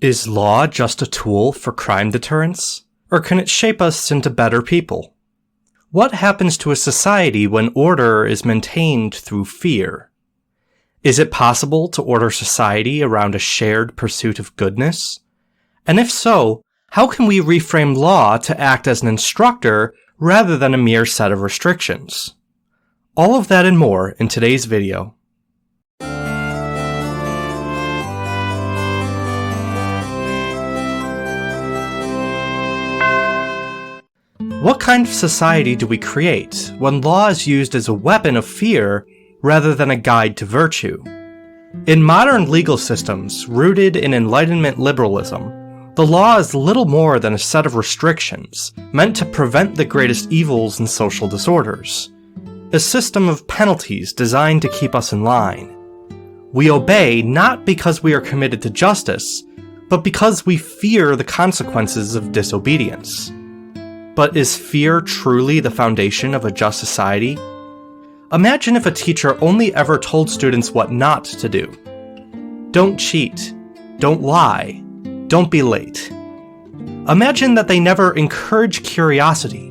Is law just a tool for crime deterrence, or can it shape us into better people? What happens to a society when order is maintained through fear? Is it possible to order society around a shared pursuit of goodness? And if so, how can we reframe law to act as an instructor rather than a mere set of restrictions? All of that and more in today's video. What kind of society do we create when law is used as a weapon of fear rather than a guide to virtue? In modern legal systems rooted in Enlightenment liberalism, the law is little more than a set of restrictions meant to prevent the greatest evils and social disorders. A system of penalties designed to keep us in line. We obey not because we are committed to justice, but because we fear the consequences of disobedience. But is fear truly the foundation of a just society? Imagine if a teacher only ever told students what not to do. Don't cheat. Don't lie. Don't be late. Imagine that they never encourage curiosity,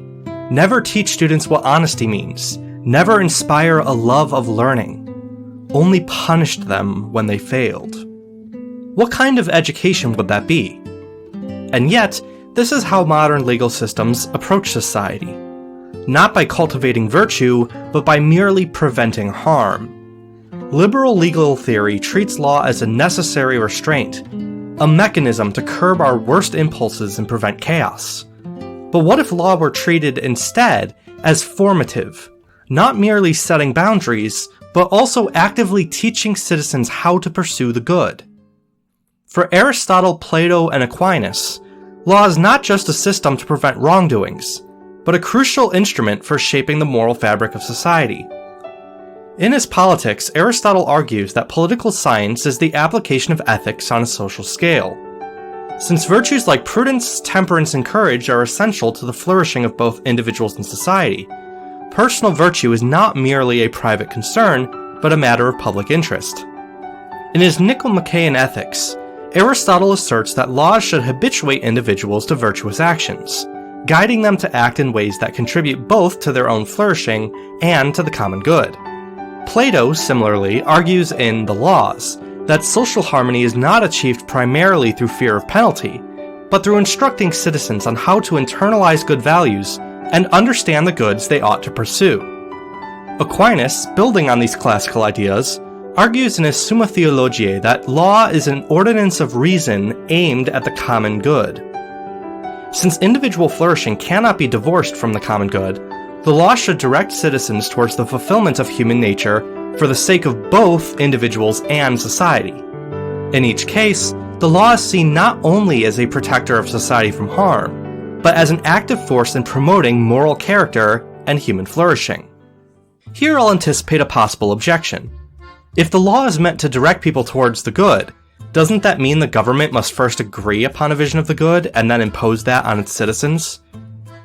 never teach students what honesty means, never inspire a love of learning, only punished them when they failed. What kind of education would that be? And yet, this is how modern legal systems approach society. Not by cultivating virtue, but by merely preventing harm. Liberal legal theory treats law as a necessary restraint, a mechanism to curb our worst impulses and prevent chaos. But what if law were treated instead as formative, not merely setting boundaries, but also actively teaching citizens how to pursue the good? For Aristotle, Plato, and Aquinas, law is not just a system to prevent wrongdoings, but a crucial instrument for shaping the moral fabric of society. In his Politics, Aristotle argues that political science is the application of ethics on a social scale. Since virtues like prudence, temperance, and courage are essential to the flourishing of both individuals and society, personal virtue is not merely a private concern, but a matter of public interest. In his Nicomachean Ethics, Aristotle asserts that laws should habituate individuals to virtuous actions, guiding them to act in ways that contribute both to their own flourishing and to the common good. Plato, similarly, argues in The Laws that social harmony is not achieved primarily through fear of penalty, but through instructing citizens on how to internalize good values and understand the goods they ought to pursue. Aquinas, building on these classical ideas, argues in his Summa Theologiae that law is an ordinance of reason aimed at the common good. Since individual flourishing cannot be divorced from the common good, the law should direct citizens towards the fulfillment of human nature for the sake of both individuals and society. In each case, the law is seen not only as a protector of society from harm, but as an active force in promoting moral character and human flourishing. Here I'll anticipate a possible objection. If the law is meant to direct people towards the good, doesn't that mean the government must first agree upon a vision of the good and then impose that on its citizens?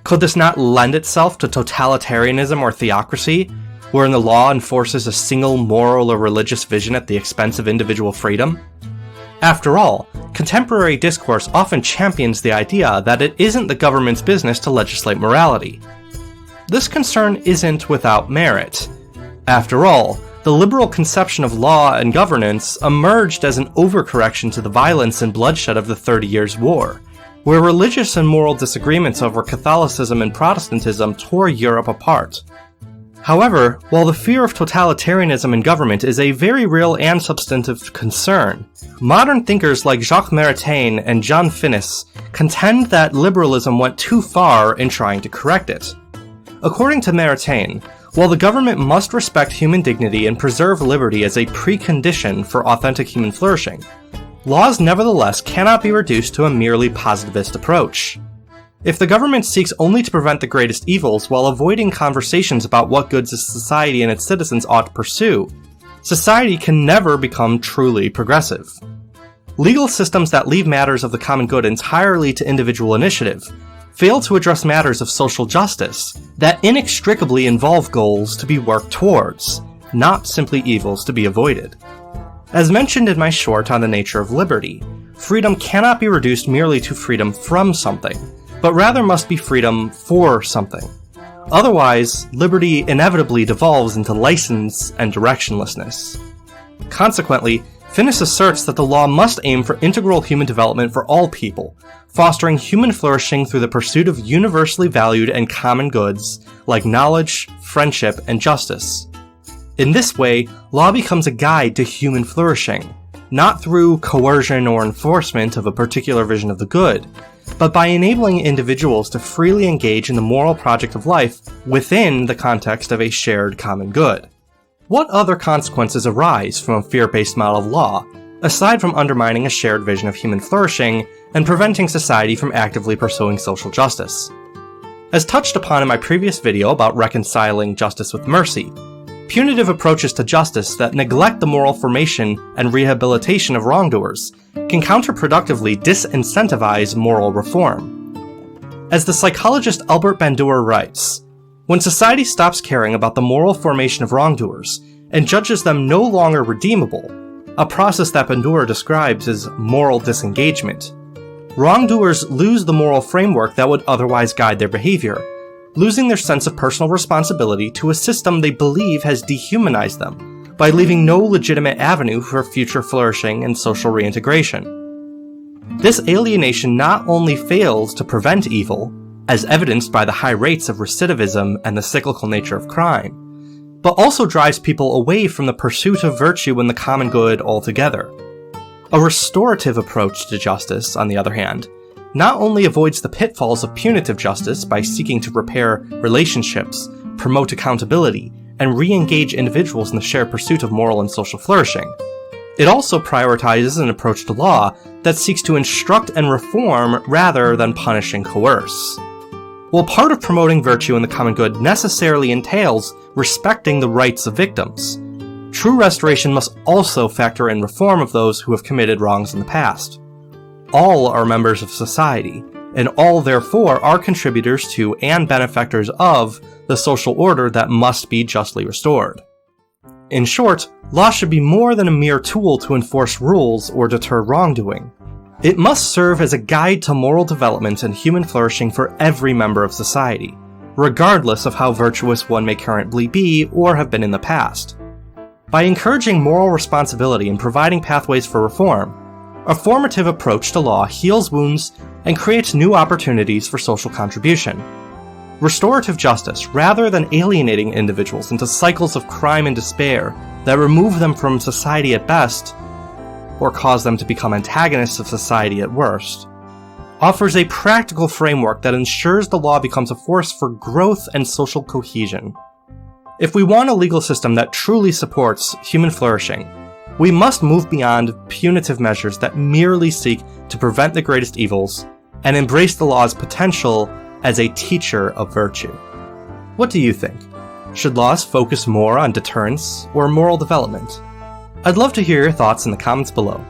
Could this not lend itself to totalitarianism or theocracy, wherein the law enforces a single moral or religious vision at the expense of individual freedom? After all, contemporary discourse often champions the idea that it isn't the government's business to legislate morality. This concern isn't without merit. After all, the liberal conception of law and governance emerged as an overcorrection to the violence and bloodshed of the 30 Years' War, where religious and moral disagreements over Catholicism and Protestantism tore Europe apart. However, while the fear of totalitarianism in government is a very real and substantive concern, modern thinkers like Jacques Maritain and John Finnis contend that liberalism went too far in trying to correct it. According to Maritain, while the government must respect human dignity and preserve liberty as a precondition for authentic human flourishing, laws nevertheless cannot be reduced to a merely positivist approach. If the government seeks only to prevent the greatest evils while avoiding conversations about what goods a society and its citizens ought to pursue, society can never become truly progressive. Legal systems that leave matters of the common good entirely to individual initiative fail to address matters of social justice that inextricably involve goals to be worked towards, not simply evils to be avoided. As mentioned in my short on the nature of liberty, freedom cannot be reduced merely to freedom from something, but rather must be freedom for something. Otherwise, liberty inevitably devolves into license and directionlessness. Consequently, Finis asserts that the law must aim for integral human development for all people, fostering human flourishing through the pursuit of universally valued and common goods like knowledge, friendship, and justice. In this way, law becomes a guide to human flourishing, not through coercion or enforcement of a particular vision of the good, but by enabling individuals to freely engage in the moral project of life within the context of a shared common good. What other consequences arise from a fear-based model of law, aside from undermining a shared vision of human flourishing and preventing society from actively pursuing social justice? As touched upon in my previous video about reconciling justice with mercy, punitive approaches to justice that neglect the moral formation and rehabilitation of wrongdoers can counterproductively disincentivize moral reform. As the psychologist Albert Bandura writes, when society stops caring about the moral formation of wrongdoers and judges them no longer redeemable, a process that Bandura describes as moral disengagement, wrongdoers lose the moral framework that would otherwise guide their behavior, losing their sense of personal responsibility to a system they believe has dehumanized them, by leaving no legitimate avenue for future flourishing and social reintegration. This alienation not only fails to prevent evil, as evidenced by the high rates of recidivism and the cyclical nature of crime, but also drives people away from the pursuit of virtue and the common good altogether. A restorative approach to justice, on the other hand, not only avoids the pitfalls of punitive justice by seeking to repair relationships, promote accountability, and re-engage individuals in the shared pursuit of moral and social flourishing, it also prioritizes an approach to law that seeks to instruct and reform rather than punish and coerce. While part of promoting virtue and the common good necessarily entails respecting the rights of victims, true restoration must also factor in reform of those who have committed wrongs in the past. All are members of society, and all therefore are contributors to and benefactors of the social order that must be justly restored. In short, law should be more than a mere tool to enforce rules or deter wrongdoing. It must serve as a guide to moral development and human flourishing for every member of society, regardless of how virtuous one may currently be or have been in the past. By encouraging moral responsibility and providing pathways for reform, a formative approach to law heals wounds and creates new opportunities for social contribution. Restorative justice, rather than alienating individuals into cycles of crime and despair that remove them from society at best, or cause them to become antagonists of society at worst, offers a practical framework that ensures the law becomes a force for growth and social cohesion. If we want a legal system that truly supports human flourishing, we must move beyond punitive measures that merely seek to prevent the greatest evils and embrace the law's potential as a teacher of virtue. What do you think? Should laws focus more on deterrence or moral development? I'd love to hear your thoughts in the comments below.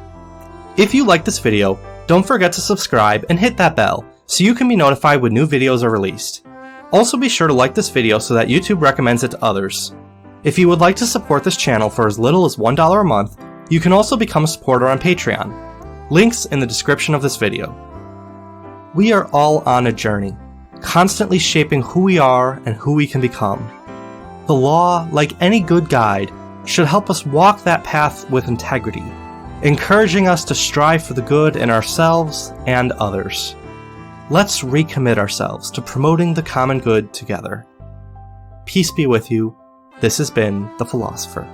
If you like this video, don't forget to subscribe and hit that bell so you can be notified when new videos are released. Also be sure to like this video so that YouTube recommends it to others. If you would like to support this channel for as little as $1 a month, you can also become a supporter on Patreon. Links in the description of this video. We are all on a journey, constantly shaping who we are and who we can become. The law, like any good guide, should help us walk that path with integrity, encouraging us to strive for the good in ourselves and others. Let's recommit ourselves to promoting the common good together. Peace be with you. This has been The Philosopher.